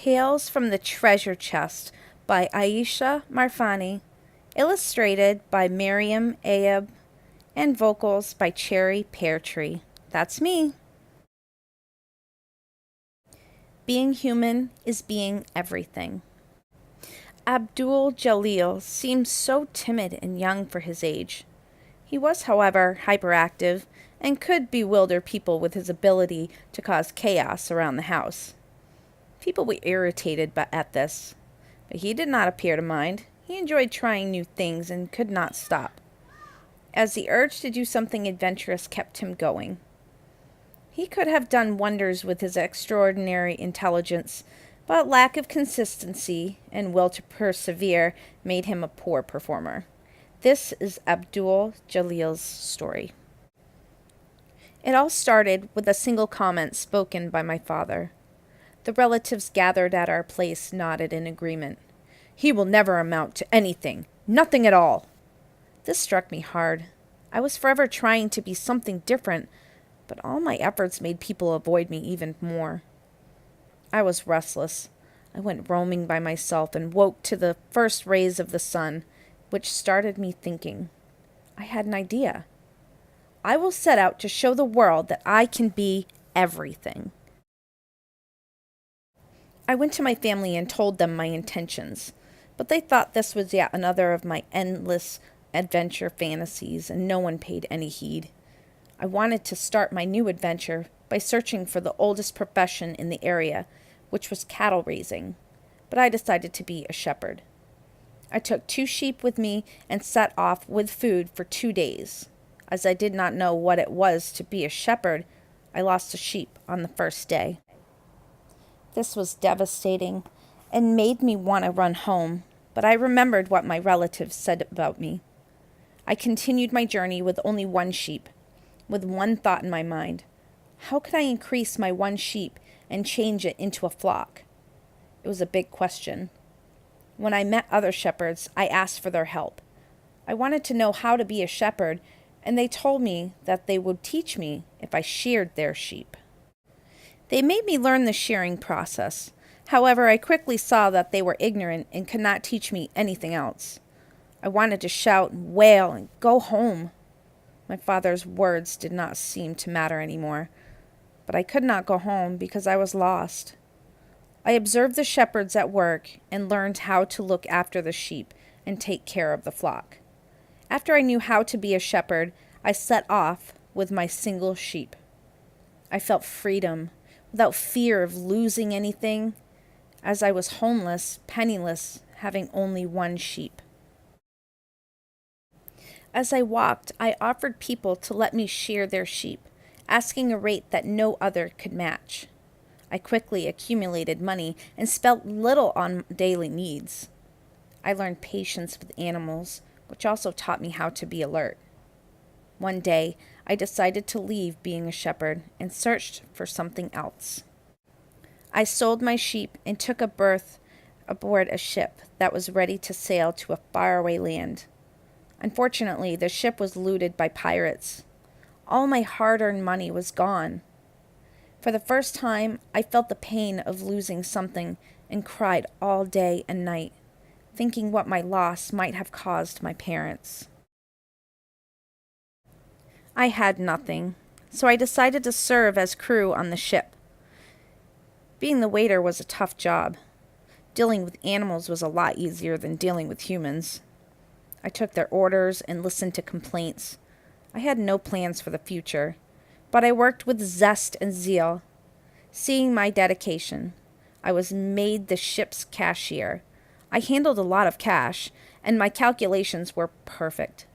Tales from the Treasure Chest by Ayesha Marfani, illustrated by Miriam Ayeb, and vocals by Cherry Peartree. That's me. Being human is being everything. Abdul Jalil seemed so timid and young for his age. He was, however, hyperactive and could bewilder people with his ability to cause chaos around the house. People were irritated at this, but he did not appear to mind. He enjoyed trying new things and could not stop, as the urge to do something adventurous kept him going. He could have done wonders with his extraordinary intelligence, but lack of consistency and will to persevere made him a poor performer. This is Abdul Jalil's story. It all started with a single comment spoken by my father. The relatives gathered at our place nodded in agreement. "He will never amount to anything. Nothing at all." This struck me hard. I was forever trying to be something different, but all my efforts made people avoid me even more. I was restless. I went roaming by myself and woke to the first rays of the sun, which started me thinking. I had an idea. I will set out to show the world that I can be everything. I went to my family and told them my intentions, but they thought this was yet another of my endless adventure fantasies, and no one paid any heed. I wanted to start my new adventure by searching for the oldest profession in the area, which was cattle raising, but I decided to be a shepherd. I took 2 sheep with me and set off with food for 2 days. As I did not know what it was to be a shepherd, I lost a sheep on the first day. This was devastating and made me want to run home, but I remembered what my relatives said about me. I continued my journey with only 1 sheep, with one thought in my mind. How could I increase my 1 sheep and change it into a flock? It was a big question. When I met other shepherds, I asked for their help. I wanted to know how to be a shepherd, and they told me that they would teach me if I sheared their sheep. They made me learn the shearing process. However, I quickly saw that they were ignorant and could not teach me anything else. I wanted to shout and wail and go home. My father's words did not seem to matter anymore, but I could not go home because I was lost. I observed the shepherds at work and learned how to look after the sheep and take care of the flock. After I knew how to be a shepherd, I set off with my single sheep. I felt freedom, without fear of losing anything, as I was homeless, penniless, having only 1 sheep. As I walked, I offered people to let me shear their sheep, asking a rate that no other could match. I quickly accumulated money and spent little on daily needs. I learned patience with animals, which also taught me how to be alert. One day, I decided to leave being a shepherd and searched for something else. I sold my sheep and took a berth aboard a ship that was ready to sail to a faraway land. Unfortunately, the ship was looted by pirates. All my hard-earned money was gone. For the first time, I felt the pain of losing something and cried all day and night, thinking what my loss might have caused my parents. I had nothing, so I decided to serve as crew on the ship. Being the waiter was a tough job. Dealing with animals was a lot easier than dealing with humans. I took their orders and listened to complaints. I had no plans for the future, but I worked with zest and zeal. Seeing my dedication, I was made the ship's cashier. I handled a lot of cash, and my calculations were perfect.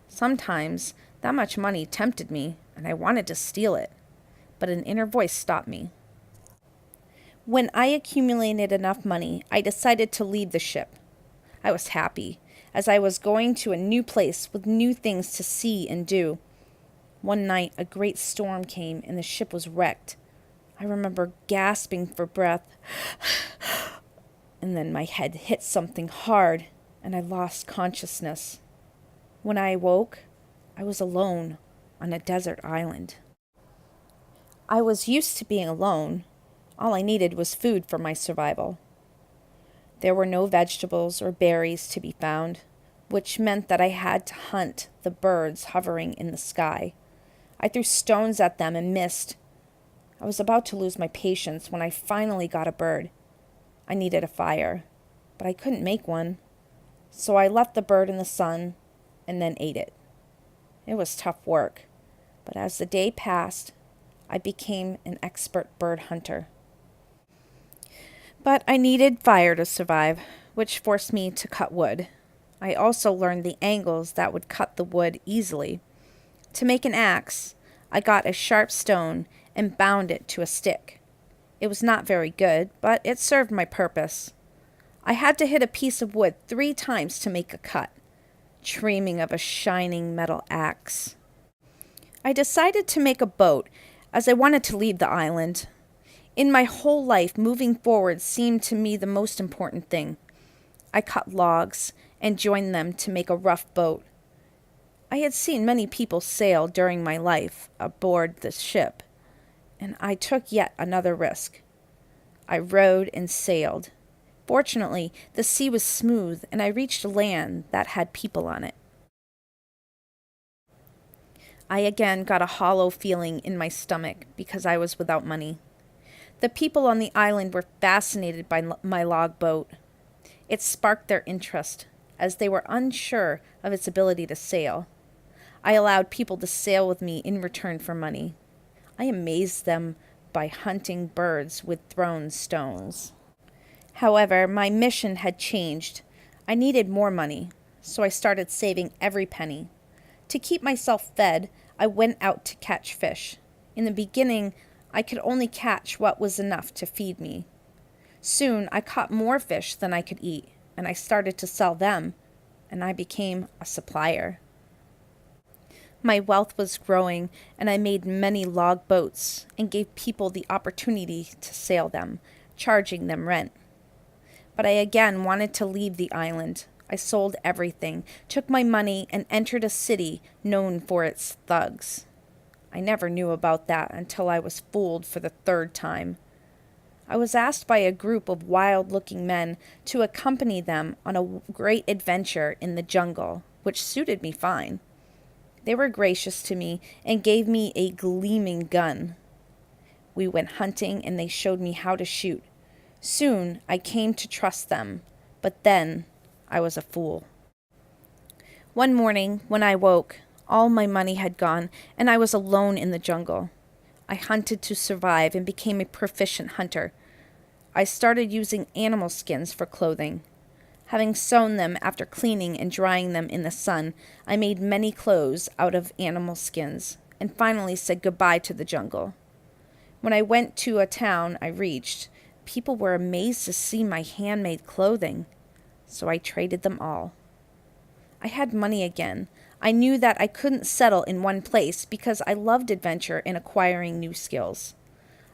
Sometimes that much money tempted me, and I wanted to steal it, but an inner voice stopped me. When I accumulated enough money, I decided to leave the ship. I was happy, as I was going to a new place with new things to see and do. One night, a great storm came, and the ship was wrecked. I remember gasping for breath, and then my head hit something hard, and I lost consciousness. When I awoke, I was alone on a desert island. I was used to being alone, All I needed was food for my survival. There were no vegetables or berries to be found, which meant that I had to hunt the birds hovering in the sky. I threw stones at them and missed. I was about to lose my patience when I finally got a bird. I needed a fire, but I couldn't make one, so I left the bird in the sun and then ate it. It was tough work, but as the day passed, I became an expert bird hunter. But I needed fire to survive, which forced me to cut wood. I also learned the angles that would cut the wood easily. To make an axe, I got a sharp stone and bound it to a stick. It was not very good, but it served my purpose. I had to hit a piece of wood 3 times to make a cut, dreaming of a shining metal axe. I decided to make a boat as I wanted to leave the island. In my whole life, moving forward seemed to me the most important thing. I cut logs and joined them to make a rough boat. I had seen many people sail during my life aboard the ship, and I took yet another risk. I rowed and sailed. Fortunately, the sea was smooth, and I reached land that had people on it. I again got a hollow feeling in my stomach because I was without money. The people on the island were fascinated by my log boat. It sparked their interest, as they were unsure of its ability to sail. I allowed people to sail with me in return for money. I amazed them by hunting birds with thrown stones. However, my mission had changed. I needed more money, so I started saving every penny. To keep myself fed, I went out to catch fish. In the beginning, I could only catch what was enough to feed me. Soon, I caught more fish than I could eat, and I started to sell them, and I became a supplier. My wealth was growing, and I made many log boats and gave people the opportunity to sail them, charging them rent. But I again wanted to leave the island. I sold everything, took my money, and entered a city known for its thugs. I never knew about that until I was fooled for the 3rd time. I was asked by a group of wild-looking men to accompany them on a great adventure in the jungle, which suited me fine. They were gracious to me and gave me a gleaming gun. We went hunting and they showed me how to shoot. Soon I came to trust them, but then I was a fool. One morning, when I woke, all my money had gone, and I was alone in the jungle. I hunted to survive and became a proficient hunter. I started using animal skins for clothing. Having sewn them after cleaning and drying them in the sun, I made many clothes out of animal skins, and finally said goodbye to the jungle. When I went to a town I reached, people were amazed to see my handmade clothing, so I traded them all. I had money again. I knew that I couldn't settle in one place because I loved adventure and acquiring new skills.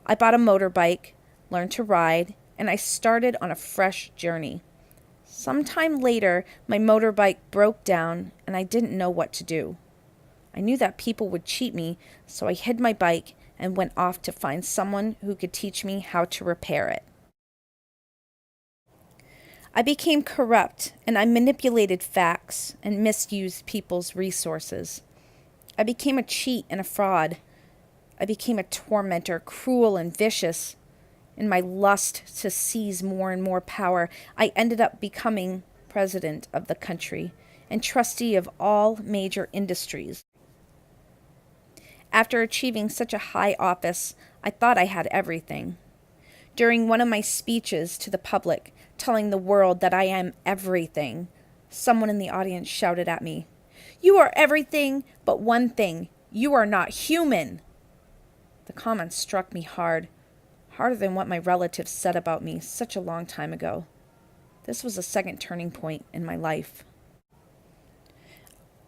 I bought a motorbike, learned to ride, and I started on a fresh journey. Sometime later, my motorbike broke down and I didn't know what to do. I knew that people would cheat me, so I hid my bike and went off to find someone who could teach me how to repair it. I became corrupt, and I manipulated facts and misused people's resources. I became a cheat and a fraud. I became a tormentor, cruel and vicious. In my lust to seize more and more power, I ended up becoming president of the country and trustee of all major industries. After achieving such a high office, I thought I had everything. During one of my speeches to the public, telling the world that I am everything, someone in the audience shouted at me, "You are everything but one thing. You are not human." The comment struck me hard, harder than what my relatives said about me such a long time ago. This was a second turning point in my life.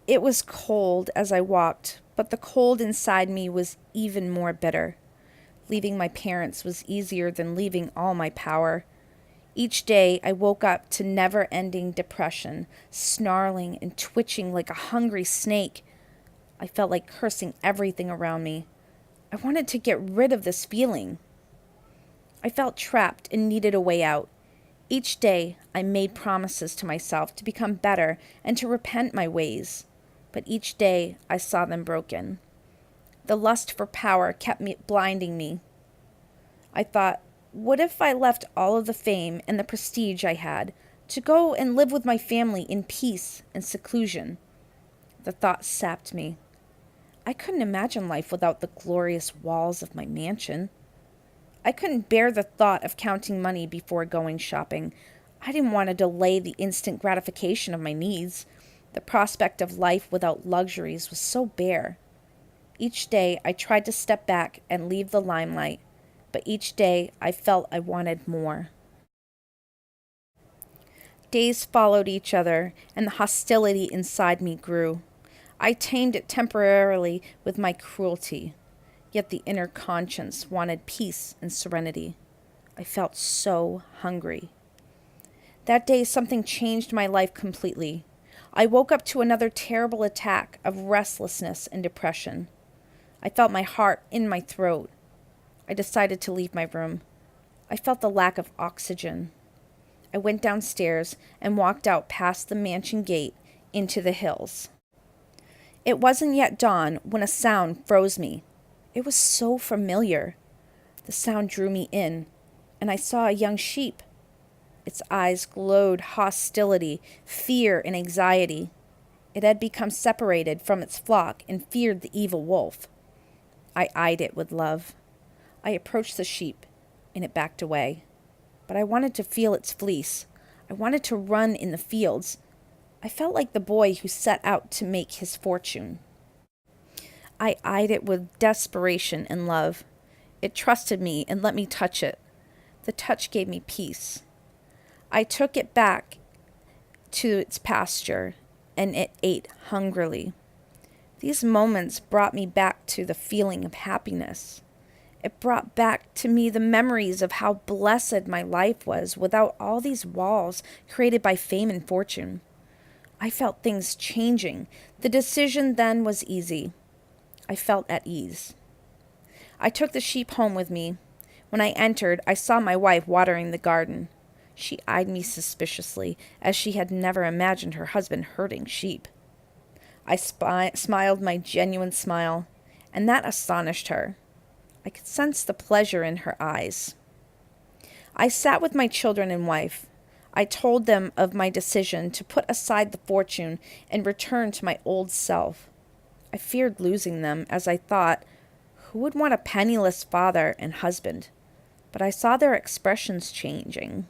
It was cold as I walked, but the cold inside me was even more bitter. Leaving my parents was easier than leaving all my power. Each day I woke up to never-ending depression, snarling and twitching like a hungry snake. I felt like cursing everything around me. I wanted to get rid of this feeling. I felt trapped and needed a way out. Each day, I made promises to myself to become better and to repent my ways. But each day, I saw them broken. The lust for power kept blinding me. I thought, what if I left all of the fame and the prestige I had to go and live with my family in peace and seclusion? The thought sapped me. I couldn't imagine life without the glorious walls of my mansion. I couldn't bear the thought of counting money before going shopping. I didn't want to delay the instant gratification of my needs. The prospect of life without luxuries was so bare. Each day I tried to step back and leave the limelight, but each day I felt I wanted more. Days followed each other, and the hostility inside me grew. I tamed it temporarily with my cruelty, yet the inner conscience wanted peace and serenity. I felt so hungry. That day something changed my life completely. I woke up to another terrible attack of restlessness and depression. I felt my heart in my throat. I decided to leave my room. I felt the lack of oxygen. I went downstairs and walked out past the mansion gate into the hills. It wasn't yet dawn when a sound froze me. It was so familiar. The sound drew me in, and I saw a young sheep. Its eyes glowed hostility, fear, and anxiety. It had become separated from its flock and feared the evil wolf. I eyed it with love. I approached the sheep, and it backed away. But I wanted to feel its fleece. I wanted to run in the fields. I felt like the boy who set out to make his fortune. I eyed it with desperation and love. It trusted me and let me touch it. The touch gave me peace. I took it back to its pasture, and it ate hungrily. These moments brought me back to the feeling of happiness. It brought back to me the memories of how blessed my life was without all these walls created by fame and fortune. I felt things changing. The decision then was easy. I felt at ease. I took the sheep home with me. When I entered, I saw my wife watering the garden. She eyed me suspiciously, as she had never imagined her husband herding sheep. I smiled my genuine smile, and that astonished her. I could sense the pleasure in her eyes. I sat with my children and wife. I told them of my decision to put aside the fortune and return to my old self. I feared losing them, as I thought, who would want a penniless father and husband? But I saw their expressions changing.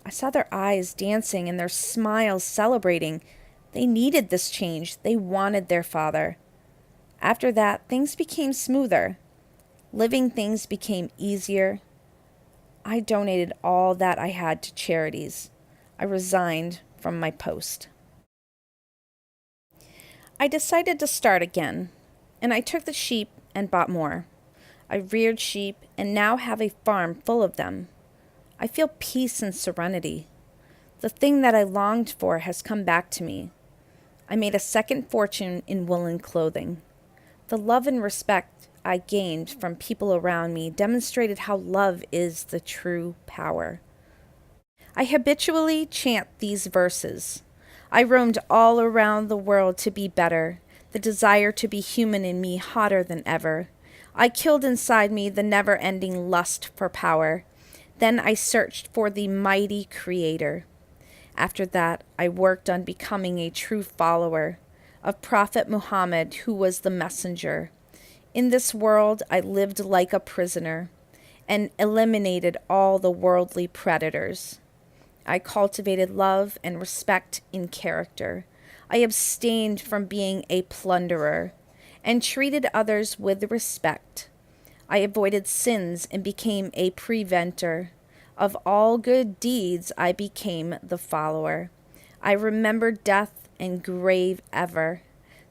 I saw their eyes dancing and their smiles celebrating. They needed this change. They wanted their father. After that, things became smoother. Living things became easier. I donated all that I had to charities. I resigned from my post. I decided to start again, and I took the sheep and bought more. I reared sheep and now have a farm full of them. I feel peace and serenity. The thing that I longed for has come back to me. I made a second fortune in woolen clothing. The love and respect I gained from people around me demonstrated how love is the true power. I habitually chant these verses. I roamed all around the world to be better, the desire to be human in me hotter than ever. I killed inside me the never-ending lust for power. Then I searched for the mighty Creator. After that, I worked on becoming a true follower of Prophet Muhammad, who was the messenger. In this world, I lived like a prisoner and eliminated all the worldly predators. I cultivated love and respect in character. I abstained from being a plunderer and treated others with respect. I avoided sins and became a preventer. Of all good deeds, I became the follower. I remembered death and grave ever.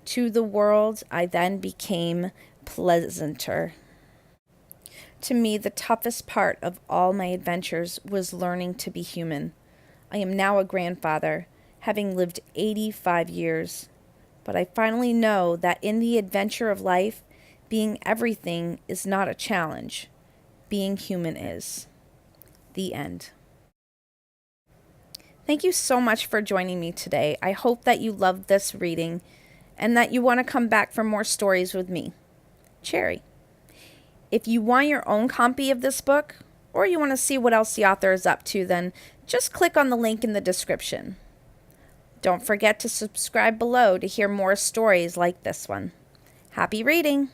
To the world, I then became pleasanter. To me, the toughest part of all my adventures was learning to be human. I am now a grandfather, having lived 85 years. But I finally know that in the adventure of life, being everything is not a challenge. being human is. The end. Thank you so much for joining me today. I hope that you loved this reading and that you want to come back for more stories with me, Cherry. If you want your own copy of this book, or you want to see what else the author is up to, then just click on the link in the description. Don't forget to subscribe below to hear more stories like this one. Happy reading!